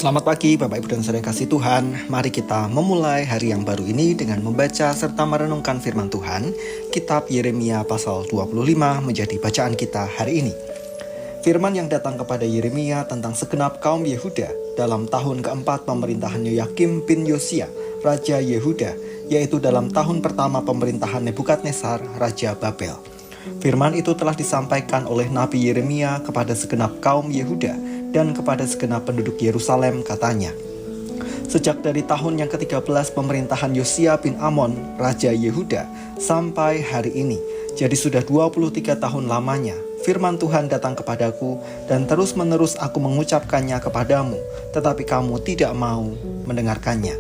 Selamat pagi Bapak Ibu dan Saudara yang kasih Tuhan. Mari kita memulai hari yang baru ini dengan membaca serta merenungkan firman Tuhan. Kitab Yeremia pasal 25 menjadi bacaan kita hari ini. Firman yang datang kepada Yeremia tentang segenap kaum Yehuda dalam tahun keempat pemerintahan Yoyakim bin Yosia, Raja Yehuda, yaitu dalam tahun pertama pemerintahan Nebukadnezar, Raja Babel. Firman itu telah disampaikan oleh Nabi Yeremia kepada segenap kaum Yehuda dan kepada segenap penduduk Yerusalem, katanya. Sejak dari tahun yang ke-13 pemerintahan Yosia bin Amon, Raja Yehuda, sampai hari ini, jadi sudah 23 tahun lamanya, firman Tuhan datang kepadaku dan terus-menerus aku mengucapkannya kepadamu, tetapi kamu tidak mau mendengarkannya.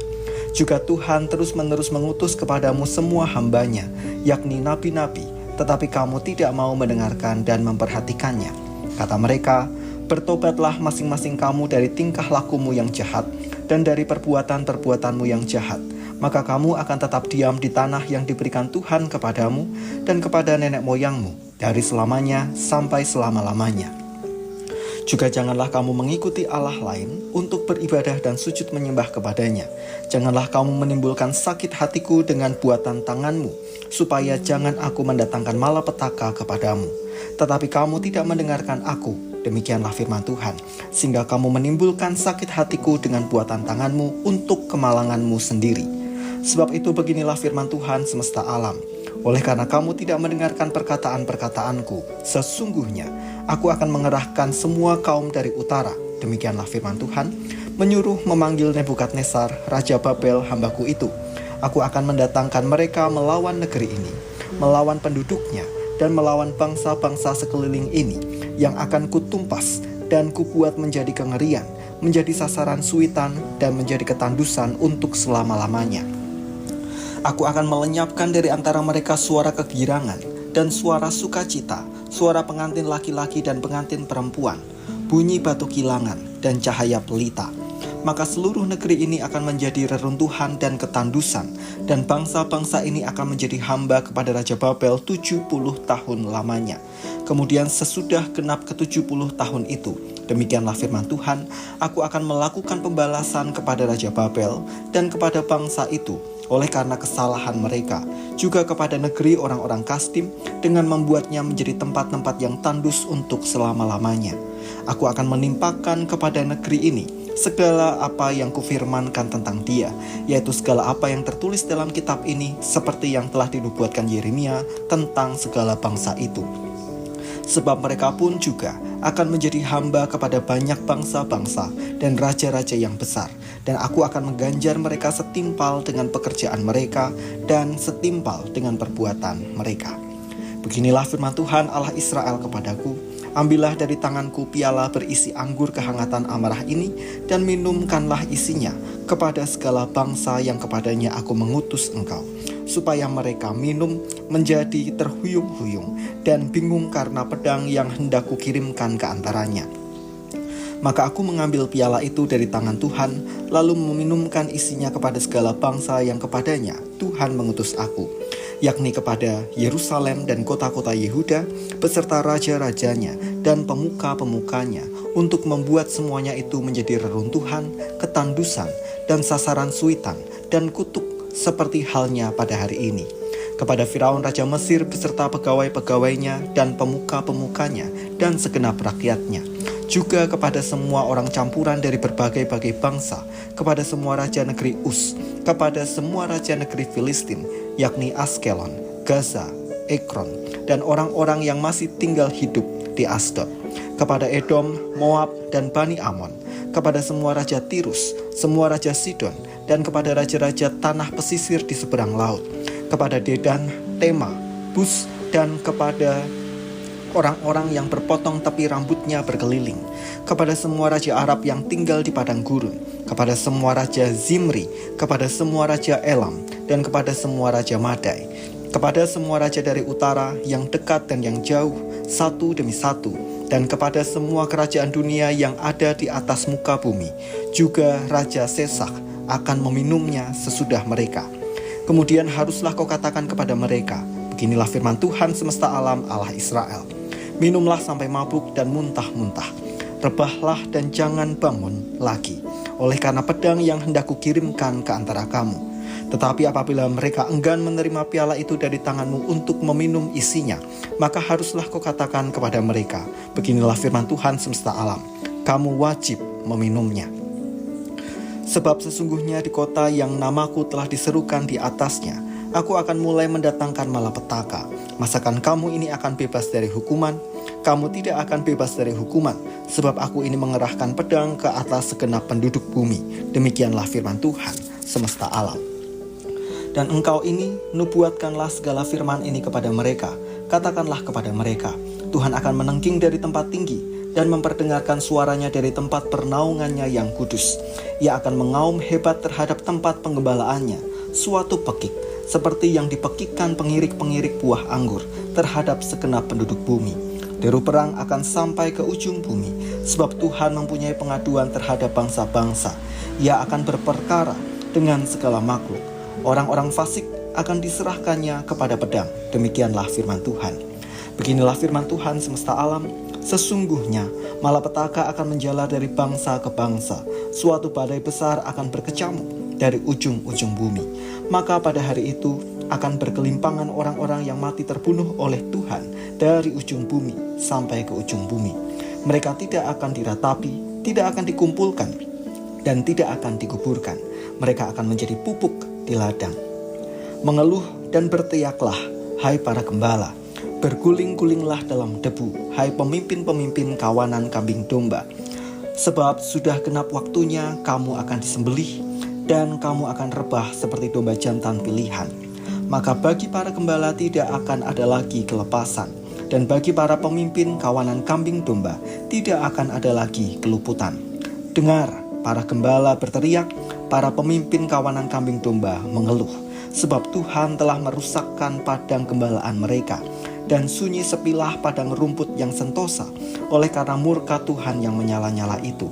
Juga Tuhan terus-menerus mengutus kepadamu semua hambanya, yakni nabi-nabi, tetapi kamu tidak mau mendengarkan dan memperhatikannya. Kata mereka, bertobatlah masing-masing kamu dari tingkah lakumu yang jahat dan dari perbuatan-perbuatanmu yang jahat, maka kamu akan tetap diam di tanah yang diberikan Tuhan kepadamu dan kepada nenek moyangmu dari selamanya sampai selama-lamanya. Juga janganlah kamu mengikuti Allah lain untuk beribadah dan sujud menyembah kepadanya. Janganlah kamu menimbulkan sakit hatiku dengan buatan tanganmu, supaya jangan aku mendatangkan malapetaka kepadamu. Tetapi kamu tidak mendengarkan aku, demikianlah firman Tuhan, sehingga kamu menimbulkan sakit hatiku dengan buatan tanganmu untuk kemalanganmu sendiri. Sebab itu beginilah firman Tuhan semesta alam. Oleh karena kamu tidak mendengarkan perkataan-perkataanku, sesungguhnya aku akan mengerahkan semua kaum dari utara, demikianlah firman Tuhan, menyuruh memanggil Nebukadnezar, Raja Babel hambaku itu. Aku akan mendatangkan mereka melawan negeri ini, melawan penduduknya, dan melawan bangsa-bangsa sekeliling ini, yang akan kutumpas dan kubuat menjadi kengerian, menjadi sasaran suitan, dan menjadi ketandusan untuk selama-lamanya. Aku akan melenyapkan dari antara mereka suara kegirangan dan suara sukacita, suara pengantin laki-laki dan pengantin perempuan, bunyi batu kilangan dan cahaya pelita. Maka seluruh negeri ini akan menjadi reruntuhan dan ketandusan, dan bangsa-bangsa ini akan menjadi hamba kepada Raja Babel 70 tahun lamanya. Kemudian sesudah genap ke-70 tahun itu, demikianlah firman Tuhan, aku akan melakukan pembalasan kepada Raja Babel dan kepada bangsa itu, oleh karena kesalahan mereka, juga kepada negeri orang-orang Kasdim, dengan membuatnya menjadi tempat-tempat yang tandus untuk selama-lamanya. Aku akan menimpakan kepada negeri ini segala apa yang kufirmankan tentang dia, yaitu segala apa yang tertulis dalam kitab ini, seperti yang telah dinubuatkan Yeremia tentang segala bangsa itu. Sebab mereka pun juga akan menjadi hamba kepada banyak bangsa-bangsa dan raja-raja yang besar, dan aku akan mengganjar mereka setimpal dengan pekerjaan mereka dan setimpal dengan perbuatan mereka. Beginilah firman Tuhan Allah Israel kepadaku, ambillah dari tanganku piala berisi anggur kehangatan amarah ini, dan minumkanlah isinya kepada segala bangsa yang kepadanya aku mengutus engkau, supaya mereka minum menjadi terhuyung-huyung dan bingung karena pedang yang hendak kukirimkan ke antaranya. Maka aku mengambil piala itu dari tangan Tuhan, lalu meminumkan isinya kepada segala bangsa yang kepadanya Tuhan mengutus aku, yakni kepada Yerusalem dan kota-kota Yehuda, beserta raja-rajanya dan pemuka-pemukanya, untuk membuat semuanya itu menjadi reruntuhan, ketandusan, dan sasaran suitan, dan kutuk, seperti halnya pada hari ini. Kepada Firaun Raja Mesir beserta pegawai-pegawainya dan pemuka-pemukanya dan segenap rakyatnya, juga kepada semua orang campuran dari berbagai-bagai bangsa, kepada semua raja negeri Us, kepada semua raja negeri Filistin, yakni Askelon, Gaza, Ekron, dan orang-orang yang masih tinggal hidup di Asdod, kepada Edom, Moab, dan Bani Amon, kepada semua raja Tirus, semua raja Sidon, dan kepada raja-raja tanah pesisir di seberang laut, kepada Dedan, Tema, Bus, dan kepada orang-orang yang berpotong tepi rambutnya berkeliling, kepada semua raja Arab yang tinggal di padang gurun, kepada semua raja Zimri, kepada semua raja Elam, dan kepada semua raja Madai, kepada semua raja dari utara yang dekat dan yang jauh, satu demi satu, dan kepada semua kerajaan dunia yang ada di atas muka bumi, juga Raja Sesak akan meminumnya sesudah mereka. Kemudian haruslah kau katakan kepada mereka, beginilah firman Tuhan semesta alam Allah Israel, minumlah sampai mabuk dan muntah-muntah, rebahlah dan jangan bangun lagi. oleh karena pedang yang hendak kukirimkan ke antara kamu. Tetapi apabila mereka enggan menerima piala itu dari tanganmu untuk meminum isinya, maka haruslah kau katakan kepada mereka, beginilah firman Tuhan semesta alam, kamu wajib meminumnya. Sebab sesungguhnya di kota yang namaku telah diserukan di atasnya, aku akan mulai mendatangkan malapetaka. Masakan kamu ini akan bebas dari hukuman? Kamu tidak akan bebas dari hukuman, sebab aku ini mengerahkan pedang ke atas segenap penduduk bumi. Demikianlah firman Tuhan semesta alam. Dan engkau ini, nubuatkanlah segala firman ini kepada mereka. Katakanlah kepada mereka, Tuhan akan menengking dari tempat tinggi dan memperdengarkan suaranya dari tempat pernaungannya yang kudus. Ia akan mengaum hebat terhadap tempat penggembalaannya, suatu pekik, seperti yang dipekikkan pengirik-pengirik buah anggur terhadap segenap penduduk bumi. Deru perang akan sampai ke ujung bumi, sebab Tuhan mempunyai pengaduan terhadap bangsa-bangsa. Ia akan berperkara dengan segala makhluk. Orang-orang fasik akan diserahkannya kepada pedang. Demikianlah firman Tuhan. Beginilah firman Tuhan semesta alam. Sesungguhnya malapetaka akan menjalar dari bangsa ke bangsa. Suatu badai besar akan berkecamuk dari ujung-ujung bumi. Maka pada hari itu akan berkelimpangan orang-orang yang mati terbunuh oleh Tuhan dari ujung bumi sampai ke ujung bumi. Mereka tidak akan diratapi, tidak akan dikumpulkan, dan tidak akan dikuburkan. Mereka akan menjadi pupuk di ladang. Mengeluh dan berteriaklah, hai para gembala. Berguling-gulinglah dalam debu, hai pemimpin-pemimpin kawanan kambing domba. Sebab sudah genap waktunya kamu akan disembelih, dan kamu akan rebah seperti domba jantan pilihan. Maka bagi para gembala tidak akan ada lagi kelepasan, dan bagi para pemimpin kawanan kambing domba tidak akan ada lagi keluputan. Dengar, para gembala berteriak, para pemimpin kawanan kambing domba mengeluh, sebab Tuhan telah merusakkan padang gembalaan mereka, dan sunyi sepilah padang rumput yang sentosa, oleh karena murka Tuhan yang menyala-nyala itu.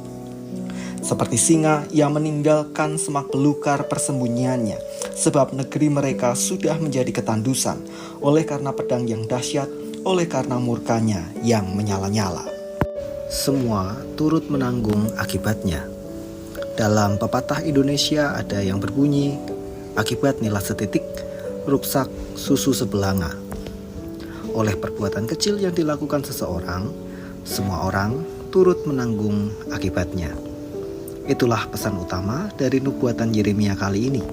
Seperti singa, ia meninggalkan semak belukar persembunyiannya, sebab negeri mereka sudah menjadi ketandusan, oleh karena pedang yang dahsyat, oleh karena murkanya yang menyala-nyala. Semua turut menanggung akibatnya. Dalam pepatah Indonesia ada yang berbunyi, akibat nila setitik, ruksak susu sebelanga. Oleh perbuatan kecil yang dilakukan seseorang, semua orang turut menanggung akibatnya. Itulah pesan utama dari nubuatan Yeremia kali ini.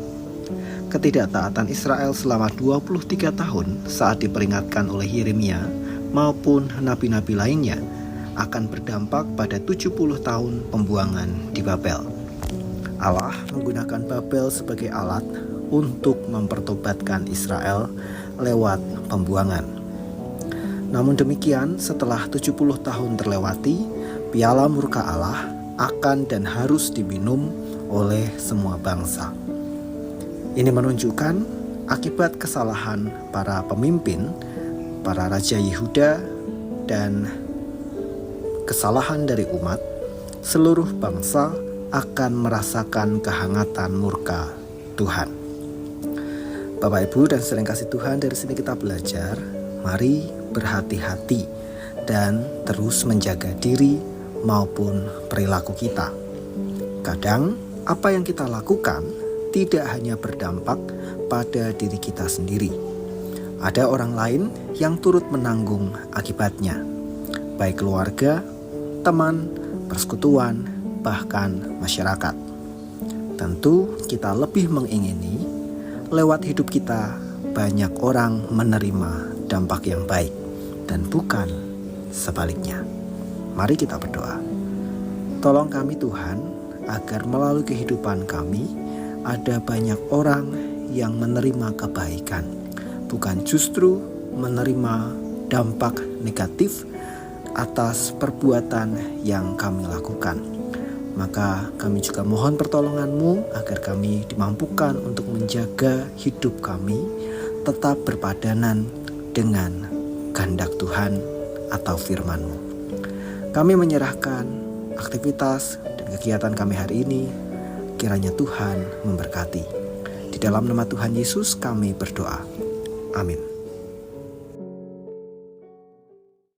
Ketidaktaatan Israel selama 23 tahun saat diperingatkan oleh Yeremia maupun nabi-nabi lainnya akan berdampak pada 70 tahun pembuangan di Babel. Allah menggunakan Babel sebagai alat untuk mempertobatkan Israel lewat pembuangan. Namun demikian, setelah 70 tahun terlewati, piala murka Allah akan dan harus diminum oleh semua bangsa. Ini menunjukkan akibat kesalahan para pemimpin, para raja Yehuda, dan kesalahan dari umat, seluruh bangsa akan merasakan kehangatan murka Tuhan. Bapak Ibu dan saudara kasih Tuhan, dari sini kita belajar, mari berhati-hati dan terus menjaga diri maupun perilaku kita. Kadang apa yang kita lakukan tidak hanya berdampak pada diri kita sendiri. Ada orang lain yang turut menanggung akibatnya, baik keluarga, teman, persekutuan, bahkan masyarakat. Tentu kita lebih mengingini lewat hidup kita banyak orang menerima dampak yang baik dan bukan sebaliknya. Mari kita berdoa. Tolong kami Tuhan, agar melalui kehidupan kami ada banyak orang yang menerima kebaikan, bukan justru menerima dampak negatif atas perbuatan yang kami lakukan. Maka kami juga mohon pertolongan-Mu agar kami dimampukan untuk menjaga hidup kami tetap berpadanan dengan kehendak Tuhan atau firman-Mu. Kami menyerahkan aktivitas dan kegiatan kami hari ini, kiranya Tuhan memberkati. Di dalam nama Tuhan Yesus kami berdoa. Amin.